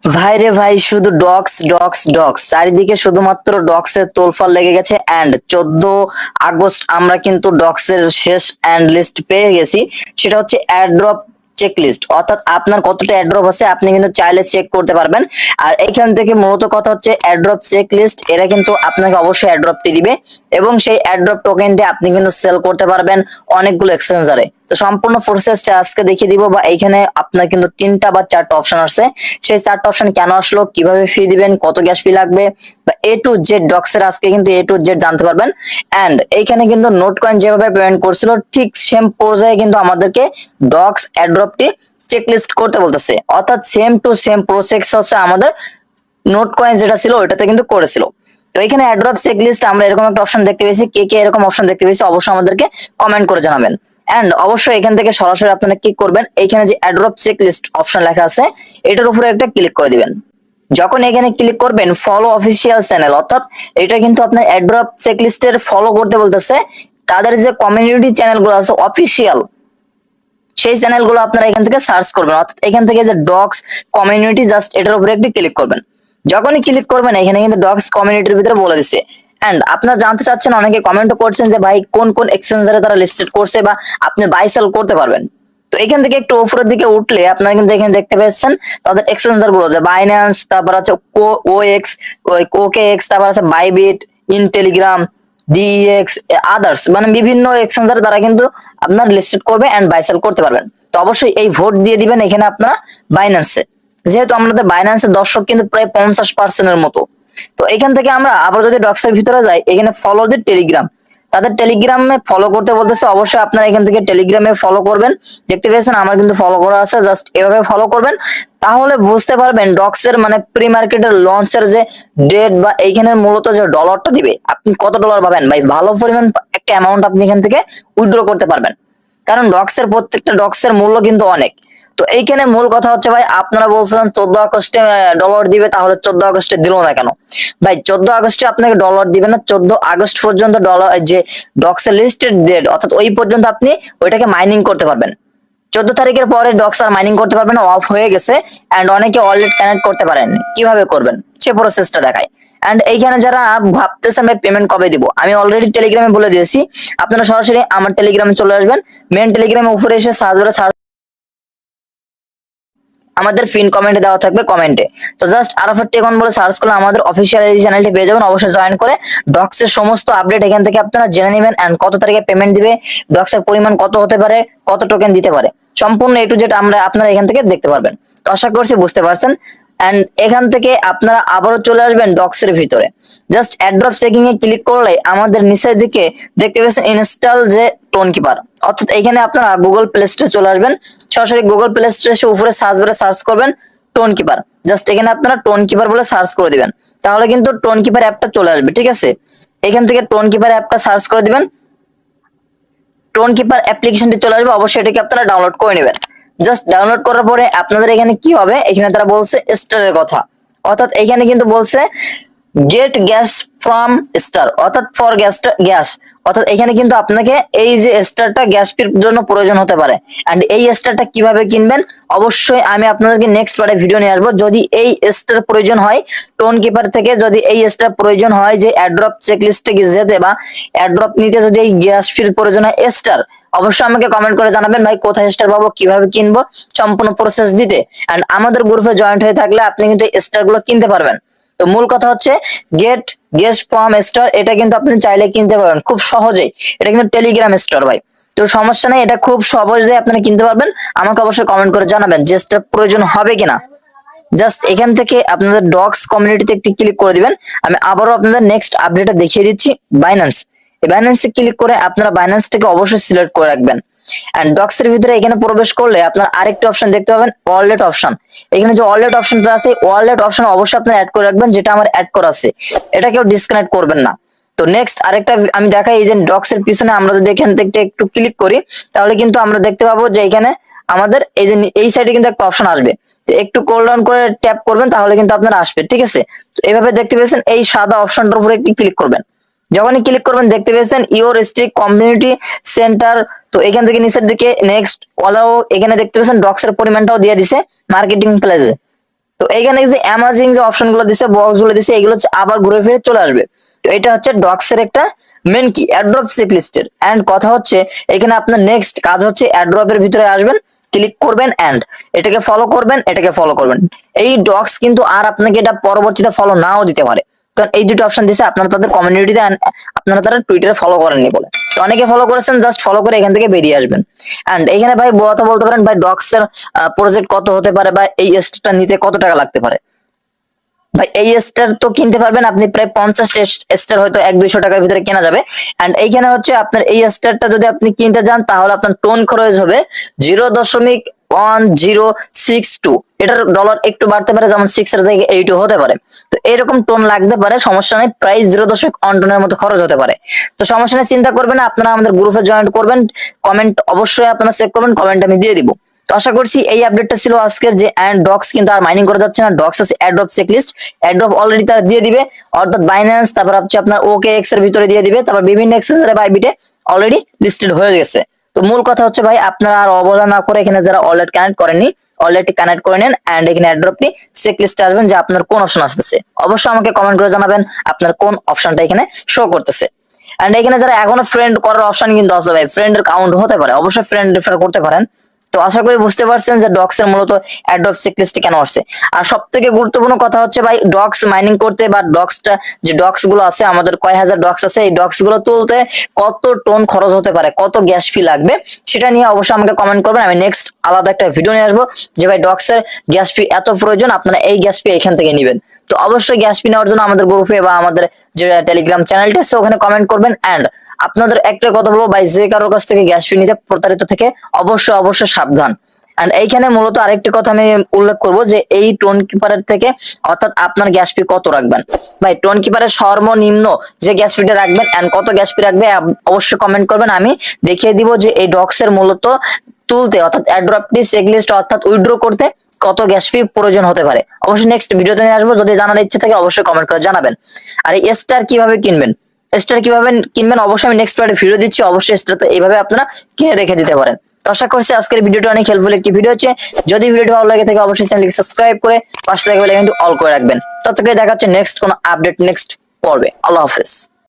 ভাই রে ভাই, শুধু ডগস ডগস ডগস, চারিদিকে শুধুমাত্র ডগস এর তোলফাল লেগে গেছে। এন্ড 14 আগস্ট আমরা কিন্তু ডগস এর শেষ এন্ড লিস্ট পেয়ে গেছি। সেটা হচ্ছে অ্যাড্রপ চেক লিস্ট, অর্থাৎ আপনার কতটা অ্যাড্রপ আছে আপনি কিন্তু চাইলে চেক করতে পারবেন। আর এখান থেকে মূলত কথা হচ্ছে অ্যাড্রপ চেক লিস্ট, এরা কিন্তু আপনাকে অবশ্যই অ্যাড্রপটি দিবে এবং সেই অ্যাড্রপ টোকেনটি আপনি কিন্তু সেল করতে পারবেন অনেকগুলো এক্সচেঞ্জারে। তো সম্পূর্ণ প্রসেসটা আজকে দেখিয়ে দিব, বা এইখানে আপনার কিন্তু 3টা বা 4টা অপশন আছে। সেই 4টা অপশন কেন আসলো, কিভাবে ফি দিবেন, কত গ্যাস ফি লাগবে, বা A to Z ডক্স এর আজকে কিন্তু A to Z জানতে পারবেন। এন্ড এইখানে কিন্তু নোট কয়েন যেভাবে পেমেন্ট করছিল ঠিক সেম পর্যায়ে কিন্তু আমাদেরকে ডক্স অ্যাড্রপটি চেকলিস্ট করতে বলতেছে, অর্থাৎ সেম টু সেম প্রসেস হচ্ছে আমাদের নোট কয়েন যেটা ছিল ওইটাতে কিন্তু করেছিল। তো এখানে অ্যাড্রপ চেকলিস্ট আমরা এরকম একটা অপশন দেখতে পেয়েছি। কে কে এরকম অপশন দেখতে পেয়েছি অবশ্যই আমাদেরকে কমেন্ট করে জানাবেন। এন্ড অবশ্যই এখান থেকে সরাসরি আপনারা কি করবেন, এখানে যে অ্যাড্রপ চেকলিস্ট অপশন লেখা আছে এটার উপরে একটা ক্লিক করে দিবেন। যখন এখানে ক্লিক করবেন ফলো অফিসিয়াল চ্যানেল, অর্থাৎ এটা কিন্তু আপনার অ্যাড্রপ চেকলিস্টের ফলো করতে বলতেছে। তাদের যে কমিউনিটি চ্যানেলগুলো আছে অফিসিয়াল, সেই চ্যানেলগুলো আপনারা এখান থেকে সার্চ করবেন, অর্থাৎ এখান থেকে যে ডগস কমিউনিটি জাস্ট এটার উপরে একটি ক্লিক করবেন। যখনই ক্লিক করবেন এখানে কিন্তু ডগস কমিউনিটির ভিতরে বলে দিচ্ছে। এন্ড আপনারা জানতে চাচ্ছেন, অনেকে কমেন্ট করছেন যে ভাই কোন কোন এক্সচেঞ্জারে তারা লিস্টেড করছে বা আপনি বাই সেল করতে পারবেন। তো এখান থেকে একটু উপরের দিকে উঠলে আপনারা কিন্তু এখানে দেখতে পাচ্ছেন তাদের এক্সচেঞ্জার গুলো, যে বাইন্যান্স, তারপর আছে ওএক্স, ওকেএক্স, তারপর আছে বাইবিট, ইনটেলিগ্রাম, ডিএক্স, আদার্স, মানে বিভিন্ন এক্সচেঞ্জারে তারা কিন্তু আপনার লিস্টেড করবে এন্ড বাই সেল করতে পারবেন। তো অবশ্যই এই ভোট দিয়ে দিবেন এখানে আপনারা বাইন্যান্সে, যেহেতু আমাদের বাইন্যান্সের দর্শক কিন্তু প্রায় 50% মতো। তো এখান থেকে আমরা আবার যদি ডক্সের ভিতরে যাই, এখানে ফলো দি টেলিগ্রাম, তাদের টেলিগ্রামে ফলো করতে বলতেছে। অবশ্যই আপনারা এখান থেকে টেলিগ্রামে ফলো করবেন। দেখতে পেয়েছেন আমার কিন্তু ফলো করা আছে, জাস্ট এভাবে ফলো করবেন। তাহলে বুঝতে পারবেন ডক্সের মানে প্রি মার্কেটের লঞ্চের যে ডেট, বা এইখানে মূলত যে ডলারটা দিবে আপনি কত ডলার পাবেন ভাই, ভালো পরিমাণ একটা অ্যামাউন্ট আপনি এখান থেকে উইথড্র করতে পারবেন। কারণ ডক্সের প্রত্যেকটা ডক্সের মূল্য কিন্তু অনেক। তো এইখানে মূল কথা হচ্ছে ভাই, আপনারা বলছেন 14 আগস্টে ডলার দিবে, তাহলে 14 আগস্টে দিল না কেন? ভাই 14 আগস্টে আপনাকে ডলার দিবে না, 14 আগস্ট পর্যন্ত ডলার যে ডক্সের লিস্টেড ডেট, অর্থাৎ ওই পর্যন্ত আপনি ওইটাকে মাইনিং করতে পারবেন। 14 তারিখের পরে ডক্স আর মাইনিং করতে পারবেন, অফ হয়ে গেছে। এন্ড অনেকে অলরেডি কানেক্ট করতে পারেন, কিভাবে করবেন সে প্রসেসটা দেখায়। এন্ড এইখানে যারা ভাবতেছেন ভাই পেমেন্ট কবে দিব, আমি অলরেডি টেলিগ্রামে বলে দিয়েছি। আপনারা সরাসরি আমার টেলিগ্রামে চলে আসবেন। মেন টেলিগ্রামে উপরে এসে সার্চ আমাদের পিন কমেন্টে দেওয়া থাকবে, কমেন্টে। তো জাস্ট আরাফাত টেকন বলে সার্চ করলে আমাদের অফিসিয়াল এই চ্যানেলটি পেয়ে যাবেন। অবশ্যই জয়েন করে ডক্স এর সমস্ত আপডেট এখান থেকে আপনারা জেনে নেবেন। এন্ড কত তারিখে পেমেন্ট দিবে, ডক্স এর পরিমাণ কত হতে পারে, কত টোকেন দিতে পারে, সম্পূর্ণ A to Z আমরা আপনারা এখান থেকে দেখতে পারবেন। তো আশা করছি বুঝতে পারছেন। এন্ড এখান থেকে আপনারা আবারও চলে আসবেন ডক্স এর ভিতরে। জাস্ট অ্যাড্রপ চেকিং এ ক্লিক করলে আমাদের নিচের দিকে দেখতে পাচ্ছেন ইনস্টল যে টোন কিপার, অর্থাৎ এখানে আপনারা গুগল প্লে স্টোরে চলে আসবেন। সরাসরি গুগল প্লে স্টোরে এসে উপরে সার্চ বারে সার্চ করবেন টোন কিপার। জাস্ট এখানে আপনারা টোন কিপার বলে সার্চ করে দিবেন, তাহলে কিন্তু টোন কিপার অ্যাপটা চলে আসবে। ঠিক আছে, এখান থেকে টোন কিপার অ্যাপটা সার্চ করে দিবেন, টোন কিপার অ্যাপ্লিকেশনটি চলে আসবে। অবশ্যই এটাকে আপনারা ডাউনলোড করে নেবেন। জাস্ট ডাউনলোড করার পরে আপনাদের এখানে কি হবে, এখানে তারা বলছে স্টারের কথা, অর্থাৎ এখানে কিন্তু বলছে গেট গ্যাস ফ্রম স্টার, অর্থাৎ ফর গ্যাস, অর্থাৎ এখানে কিন্তু আপনাকে এই যে স্টারটা গ্যাস ফির জন্য প্রয়োজন হতে পারে। এন্ড এই স্টারটা কিভাবে কিনবেন অবশ্যই আমি আপনাদেরকে নেক্সট পার্টে ভিডিও নিয়ে আসবো। যদি এই স্টার প্রয়োজন হয় টোন কিপার থেকে, যদি এই স্টার প্রয়োজন হয় যে অ্যাড্রপ চেকলিস্টে যেতে বা অ্যাড্রপ নিতে, যদি এই গ্যাস ফির প্রয়োজন হয় স্টার, অবশ্যই আমাকে কমেন্ট করে জানাবেন ভাই কোথায় স্টার পাবো, কিভাবে কিনবো, সম্পূর্ণ প্রসেস দিতে। এন্ড আমাদের গ্রুপে জয়েন্ট হয়ে থাকলে আপনি কিন্তু স্টার গুলো কিনতে পারবেন। তো মূল কথা হচ্ছে গেট গেস ফ্রম স্টোর, এটা কিন্তু আপনি চাইলে কিনতে পারবেন খুব সহজেই। এটা কিন্তু টেলিগ্রাম স্টোর ভাই, তো সমস্যা নেই, এটা খুব সহজে আপনি কিনতে পারবেন। আমাকে অবশ্যই কমেন্ট করে জানাবেন যে স্টোর প্রয়োজন হবে কিনা। জাস্ট এখান থেকে আপনাদের ডক্স কমিউনিটিতে একটি ক্লিক করে দিবেন। আমি আবারও আপনাদের নেক্সট আপডেটটা দেখিয়ে দিচ্ছি। বাইন্যান্স, এই বাইন্যান্সে ক্লিক করে আপনারা বাইন্যান্সটাকে অবশ্যই সিলেক্ট করে রাখবেন। এন্ড ডক্স এর ভিতরে এখানে প্রবেশ করলে আপনার আরেকটি অপশন দেখতে পাবেন, ওয়ালেট অপশন। এখানে যে ওয়ালেট অপশনটা আছে, ওয়ালেট অপশন অবশ্যই আপনারা অ্যাড করে রাখবেন, যেটা আমার অ্যাড করা আছে, এটা কেউ ডিসকানেক্ট করবেন না। তো নেক্সট আরেকটা আমি দেখাই, এই যে ডক্স এর পিছনে আমরা যদি এখান থেকে একটু ক্লিক করি, তাহলে কিন্তু আমরা দেখতে পাবো যে এখানে আমাদের এই যে এই সাইডে কিন্তু একটা অপশন আসবে। তো একটু কোল ডাউন করে ট্যাপ করবেন, তাহলে কিন্তু আপনার আসবে। ঠিক আছে, তো এইভাবে দেখতে পেয়েছেন এই সাদা অপশনটার উপরে একটি ক্লিক করবেন। যখনই ক্লিক করবেন দেখতে পেয়েছেন ইওর স্ট্রিক কমিউনিটি সেন্টার। তো এখান থেকে নিচের দিকে নেক্সট অলাও, এখানে দেখতে পেয়েছেন ডক্স এর পরিমাণটাও দিয়ে দিছে মার্কেটিং প্লেসে। তো তো এইখানে যে অ্যামাজিং যে অপশন গুলো দিছে, বক্স গুলো দিছে, এগুলো হচ্ছে আবার ঘুরে ফিরে চলে আসবে। তো এটা হচ্ছে ডক্স এর একটা মেন কি অ্যাড্রপ চেকলিস্টের। এন্ড কথা হচ্ছে এখানে আপনার নেক্সট কাজ হচ্ছে অ্যাড্রপের ভিতরে আসবেন, ক্লিক করবেন এন্ড এটাকে ফলো করবেন, এটাকে ফলো করবেন। এই ডক্স কিন্তু আর আপনাকে এটা পরবর্তীতে ফলো নাও দিতে পারে, কারণ এই দুটো অপশন দিছে আপনারা তাদের কমিউনিটিতে, আপনারা তারা টুইটারে ফলো করেননি বলে। তো অনেকে ফলো করেছেন, জাস্ট ফলো করে এখান থেকে বেরিয়ে আসবেন। এন্ড এখানে ভাই কথা বলতে পারেন ভাই ডক্স এর প্রজেক্ট কত হতে পারে বা এই স্টারটা নিতে কত টাকা লাগতে পারে। ভাই এই স্টার তো কিনতে পারবেন আপনি প্রায় 50 স্টার হয়তো 100-200 টাকার ভিতরে কেনা যাবে। এন্ড এইখানে হচ্ছে আপনার এই স্টারটা যদি আপনি কিনতে যান তাহলে আপনার টোন খরচ হবে 0.1062। এটার ডলার একটু বাড়তে পারে, যেমন 6 এর জায়গায় 8 হতে পারে। তো এরকম টোন লাগতে পারে, সমস্যা নেই, প্রায় 0.1 টোনের মতো খরচ হতে পারে। তো সমস্যা নেই, চিন্তা করবেন না, আপনারা আমাদের গ্রুপে জয়েন করবেন। কমেন্ট অবশ্যই আপনারা চেক করবেন, কমেন্ট আমি দিয়ে দিব। তো আশা করছি এই আপডেটটা ছিল আজকের, যে এন্ড ডক্স কিন্তু আর মাইনিং করা যাচ্ছে না, ডক্স আছে অ্যাড্রপ চেকলিস্ট, অ্যাড্রপ অলরেডি তারা দিয়ে দিবে, অর্থাৎ বাইন্যান্স, তারপর হচ্ছে আপনার OKX এর ভিতরে দিয়ে দিবে, তারপর বিভিন্ন এক্সচেঞ্জারে বাইবিটে অলরেডি লিস্টেড হয়ে গেছে। তো মূল কথা হচ্ছে ভাই আপনারা আর অবহেলা না করে এখানে যারা অলরেডি কানেক্ট করেননি অলরেডি কানেক্ট করে নেন, এন্ড এখানে অ্যাড্রপটি চেকলিস্টে আসবেন যে আপনার কোন অপশন আসতেছে। অবশ্যই আমাকে কমেন্ট করে জানাবেন আপনার কোন অপশনটা এখানে শো করতেছে। এন্ড এখানে যারা এখনো ফ্রেন্ড করার অপশন কিন্তু আছে ভাই, ফ্রেন্ডের কাউন্ট হতে পারে, অবশ্যই ফ্রেন্ড রেফার করতে পারেন। তো আশা করি বুঝতে পারছেন যে ডক্স এর মূলত অ্যাড্রপ চেকলিস্ট কেন আসছে। আর সব থেকে গুরুত্বপূর্ণ কথা হচ্ছে ভাই ডক্স মাইনিং করতে বা ডক্সটা যে ডক্স গুলো আছে আমাদের কয় হাজার ডক্স আছে, এই ডক্স গুলো তুলতে কত টোন খরচ হতে পারে, কত গ্যাস ফি লাগবে, সেটা নিয়ে অবশ্যই আমাকে কমেন্ট করবেন। আমি নেক্সট আলাদা একটা ভিডিও নিয়ে আসবো যে ভাই ডক্স এর গ্যাস ফি এত প্রয়োজন, আপনারা এই গ্যাস ফি এখান থেকে নেবেন। তো অবশ্যই গ্যাস ফি নেওয়ার জন্য আমাদের গ্রুপে বা আমাদের যে টেলিগ্রাম চ্যানেলটা আছে ওখানে কমেন্ট করবেন। এন্ড আপনাদের একটা কথা বলবো ভাই, যে কারোর কাছ থেকে গ্যাস ফি নিতে প্রতারিত থেকে অবশ্যই অবশ্যই সাবধান। এন্ড এইখানে মূলত আরেকটি কথা আমি উল্লেখ করব যে এই টোন কিপারের থেকে অর্থাৎ আপনার গ্যাস ফি কত রাখবেন। ভাই টোন কিপারের সর্বনিম্ন যে গ্যাস ফিটা রাখবেন এন্ড কত গ্যাস ফি রাখবে অবশ্যই কমেন্ট করবেন, আমি দেখিয়ে দিব যে এই ডক্স এর মূলত তুলতে অর্থাৎ অ্যাড্রপটি চেকলিস্ট অর্থাৎ উইথড্র করতে কত গ্যাস ফি প্রয়োজন হতে পারে। অবশ্যই নেক্সট ভিডিওতে নিয়ে আসবো, যদি জানার ইচ্ছে থাকে অবশ্যই কমেন্ট করে জানাবেন। আর এই স্টার কিভাবে কিনবেন, স্টার কিভাবে কিনবেন অবশ্যই আমি নেক্সট পার্টে ভিডিও দিচ্ছি, অবশ্যই স্টারতে এইভাবে আপনারা কিনে রেখে দিতে পারেন। তো আশা করছি আজকের ভিডিওটা অনেক হেল্পফুল একটি ভিডিও হচ্ছে। যদি ভিডিওটি ভালো লাগে থাকে অবশ্যই চ্যানেলকে সাবস্ক্রাইব করে পাশে থাকা বেল আইকনটি অল করে রাখবেন। ততক্ষণে দেখা হচ্ছে নেক্সট কোনো আপডেট নেক্সট পর্বে। আল্লাহ হাফেজ।